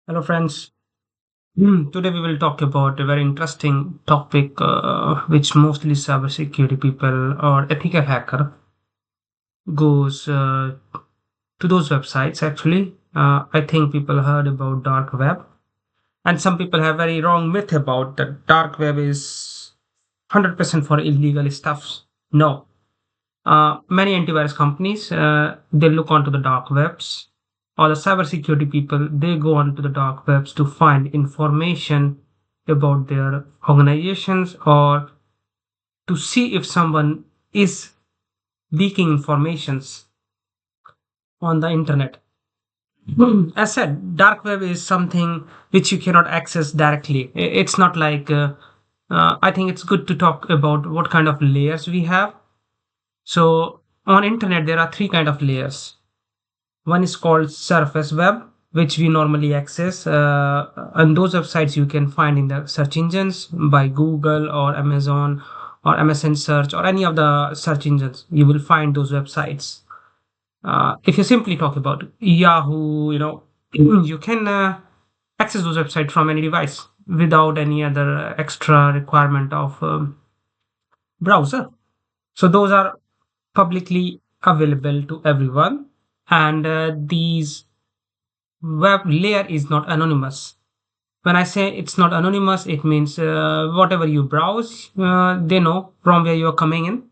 Hello, friends. Today we will talk about a very interesting topic, which mostly cybersecurity people or ethical hacker goes to those websites. Actually, I think people heard about dark web, and some people have very wrong myth about that dark web is 100% for illegal stuff. No, many antivirus companies they look onto the dark webs, or the cybersecurity people they go onto the dark webs to find information about their organizations or to see if someone is leaking informations on the internet. As said, dark web is something which you cannot access directly. It's not like I think it's good to talk about what kind of layers we have. So on internet there are three kind of layers. One is called surface web, which we normally access, and those websites you can find in the search engines by Google or Amazon or MSN search or any of the search engines. You will find those websites. If you simply talk about Yahoo, you can access those websites from any device without any other extra requirement of browser. So those are publicly available to everyone, and these web layer is not anonymous. When I say it's not anonymous, it means whatever you browse, they know from where you're coming in.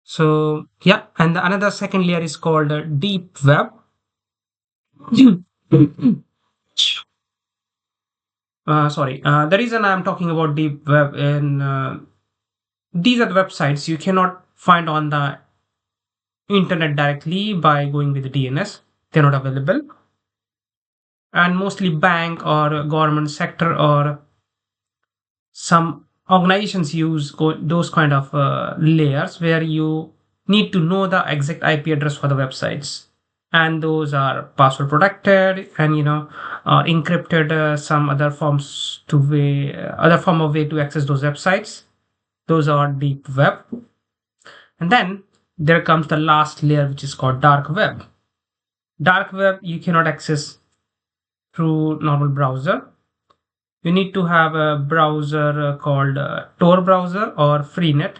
So yeah, and the another second layer is called deep web. Sorry, the reason I'm talking about deep web and these are the websites you cannot find on the internet directly by going with the DNS. They're not available, and mostly bank or government sector or some organizations use those kind of layers where you need to know the exact IP address for the websites, and those are password protected and encrypted. Some other forms to way other form of way to access those websites. Those are deep web, and then there comes the last layer, which is called dark web. Dark web you cannot access through normal browser. You need to have a browser called Tor browser or Freenet.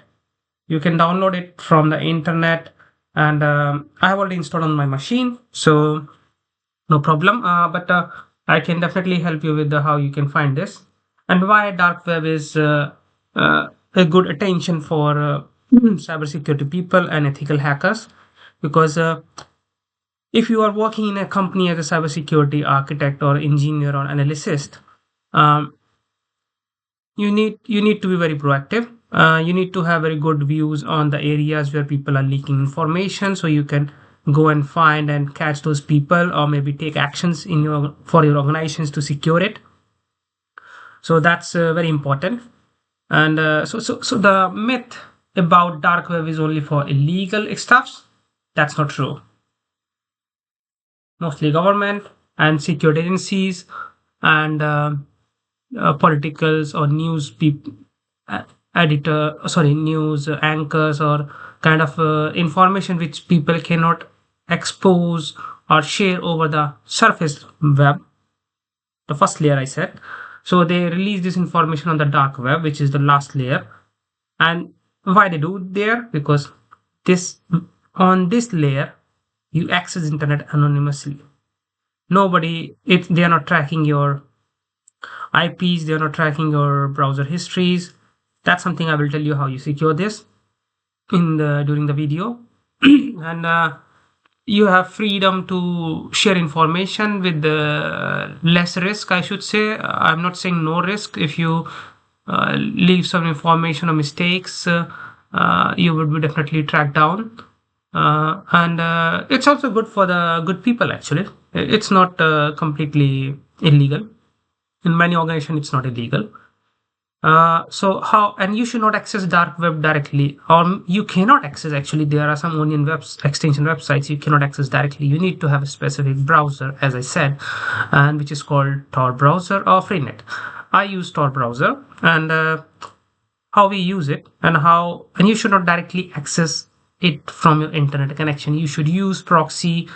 You can download it from the internet, and I have already installed on my machine, so no problem. But I can definitely help you with how you can find this and why dark web is a good attention for cybersecurity people and ethical hackers. Because if you are working in a company as a cybersecurity architect or engineer or analyst, um, you need to be very proactive. You need to have very good views on the areas where people are leaking information, so you can go and find and catch those people, or maybe take actions in your for your organizations to secure it. So that's very important. And so the myth about dark web is only for illegal stuffs. That's not true. Mostly government and security agencies and politicals or news people, editor sorry news anchors, or kind of information which people cannot expose or share over the surface web, the first layer I said. So they release this information on the dark web, which is the last layer. And why they do there? Because this on this layer you access internet anonymously. Nobody it They are not tracking your IPs, they are not tracking your browser histories. That's something I will tell you how you secure this in the during the video. And you have freedom to share information with less risk, I should say. I'm not saying no risk. If you leave some information or mistakes, you would be definitely tracked down. And it's also good for the good people, actually. It's not completely illegal. In many organizations it's not illegal. So how, and you should not access dark web directly, or you cannot access, actually there are some onion webs extension websites you cannot access directly. You need to have a specific browser, as I said, and which is called Tor browser or Freenet. I use Tor browser, and how we use it, and you should not directly access it from your internet connection. You should use proxy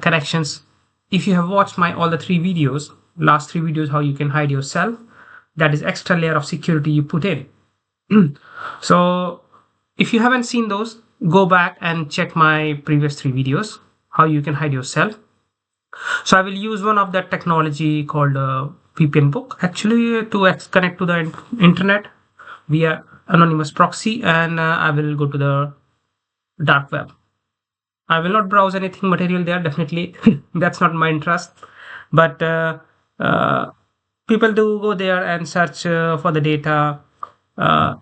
connections if you have watched my all the three videos, last three videos, how you can hide yourself, that is extra layer of security you put in. So if you haven't seen those, go back and check my previous three videos, how you can hide yourself. So I will use one of that technology called VPN book actually to connect to the internet via anonymous proxy, and I will go to the dark web. I will not browse anything material there, definitely. That's not my interest. But uh, people do go there and search for the data uh,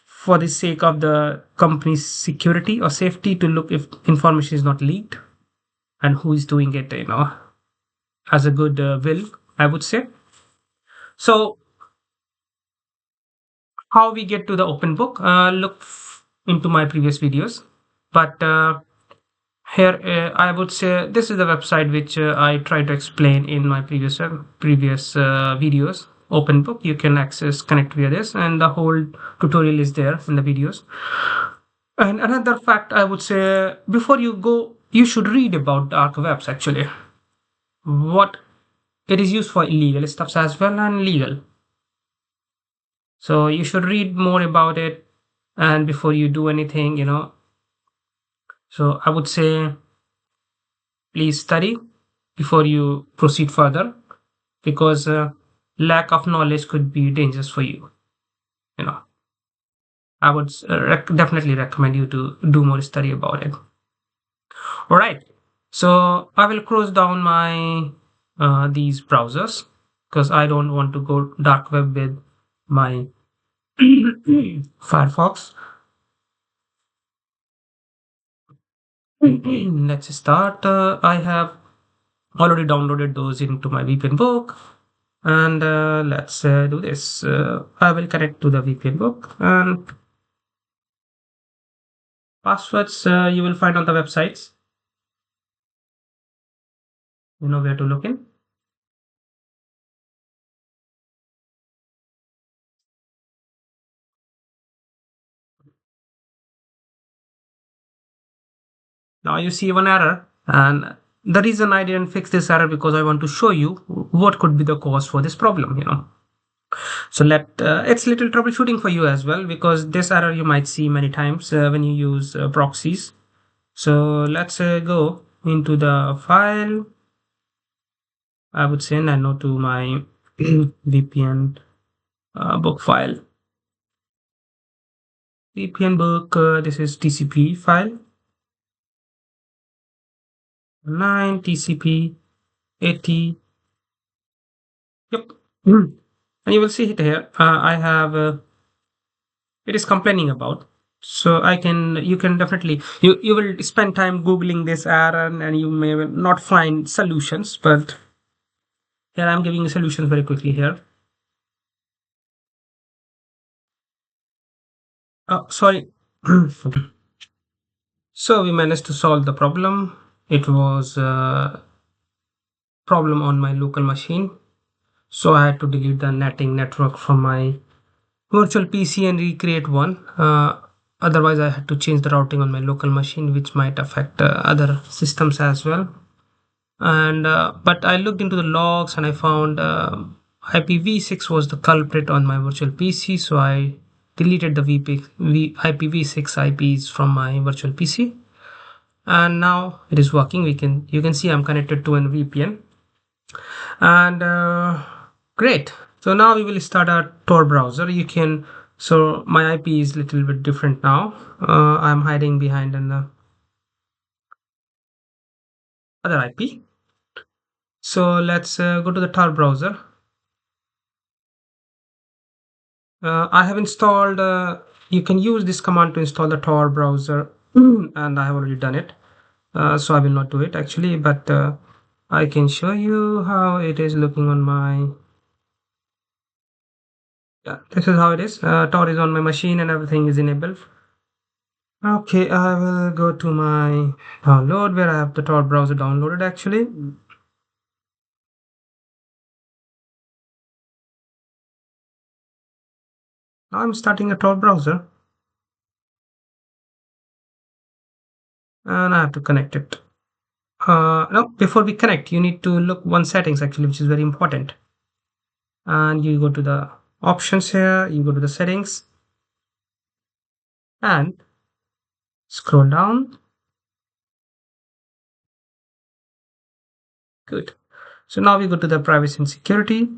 for the sake of the company's security or safety, to look if information is not leaked and who is doing it, as a good will, I would say. So, how we get to the open book? Look into my previous videos. But here, I would say this is the website which I try to explain in my previous videos. Open book, you can access, connect via this, and the whole tutorial is there in the videos. And another fact I would say, before you go, you should read about dark webs actually. What it is used for, illegal stuffs as well and legal. So you should read more about it, and before you do anything. So I would say please study before you proceed further, because lack of knowledge could be dangerous for you. You know, I would definitely recommend you to do more study about it. All right. So I will close down my these browsers because I don't want to go dark web with my Firefox. Let's start. I have already downloaded those into my VPN book, and let's do this. I will connect to the VPN book, and passwords you will find on the websites. You know where to look in. Now you see one error, and the reason I didn't fix this error, because I want to show you what could be the cause for this problem. So it's little troubleshooting for you as well, because this error you might see many times when you use proxies. So let's go into the file. I would say nano to my VPN book file. VPN book, this is TCP file 9 TCP 80. Yep. And you will see it here. I have it is complaining about. So you can definitely, you will spend time googling this error, and you may not find solutions, but here I'm giving solutions very quickly here. Oh, sorry. Okay. So we managed to solve the problem. It was a problem on my local machine. So I had to delete the network from my virtual PC and recreate one. Otherwise, I had to change the routing on my local machine, which might affect other systems as well. And but I looked into the logs, and I found IPv6 was the culprit on my virtual PC. So I deleted the IPv6 IPs from my virtual PC, and now it is working. You can see I'm connected to an VPN, and great. So now we will start our Tor browser. So my IP is a little bit different now. I'm hiding behind an other IP. So let's go to the Tor browser. I have installed, you can use this command to install the Tor browser, and I have already done it. So I will not do it actually, but I can show you how it is looking on my, yeah, this is how it is. Tor is on my machine and everything is enabled. Okay, I will go to my download where I have the Tor browser downloaded actually. Now I'm starting a Tor browser, and I have to connect it. No, before we connect, you need to look one settings actually, which is very important. And you go to the options here, you go to the settings and scroll down. Good. So now we go to the privacy and security.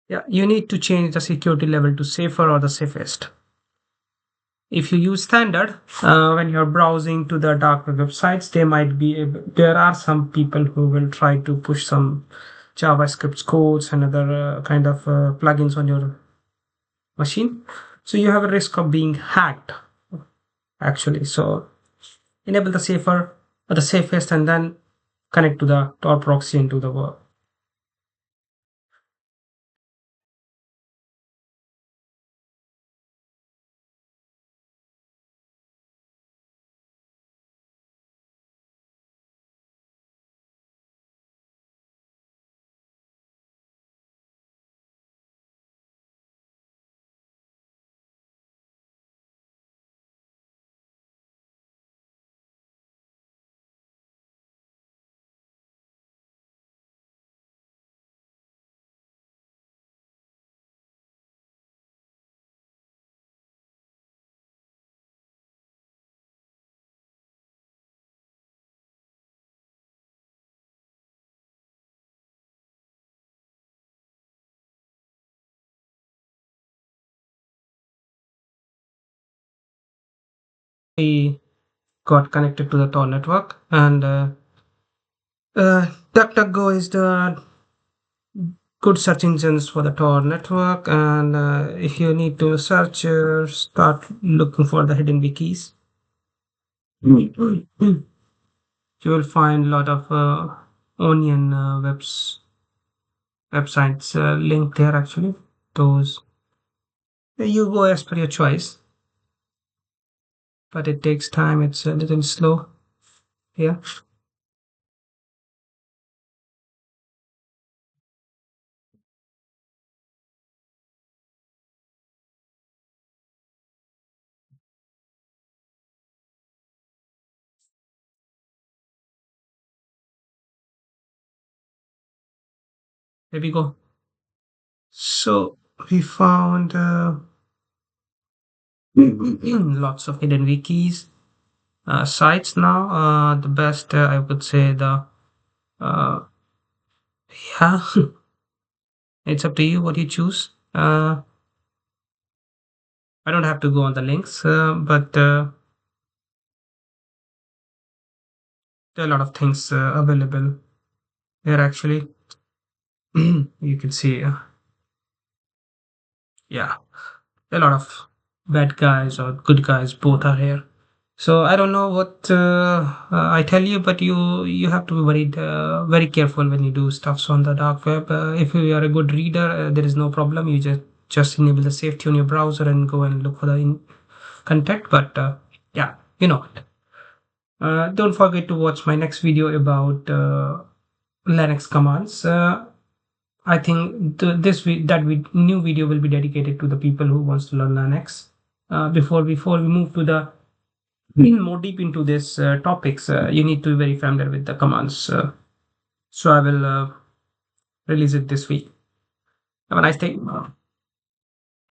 Yeah, you need to change the security level to safer or the safest. If you use standard, when you're browsing to the dark web websites, there are some people who will try to push some JavaScript codes and other kind of plugins on your machine. So you have a risk of being hacked actually. So enable the safer or the safest and then connect to the Tor proxy into the world. We got connected to the Tor network and DuckDuckGo is the good search engines for the Tor network. And if you need to search, start looking for the hidden wikis. You will find a lot of onion websites linked there actually. Those you go as per your choice, but it takes time. It's a little slow here. There we go. So we found lots of hidden wikis sites now. The best I would say the uh, yeah. It's up to you what you choose. I don't have to go on the links, but there are a lot of things available here actually. You can see, yeah, a lot of bad guys or good guys both are here. So I don't know what I tell you, but you have to be very careful when you do stuffs on the dark web. If you are a good reader, there is no problem. You just enable the safety on your browser and go and look for the content. But yeah, you know it. Don't forget to watch my next video about Linux commands. I think new video will be dedicated to the people who wants to learn Linux. Before we move to the more deep into this topics, you need to be very familiar with the commands. So I will release it this week. Have a nice day.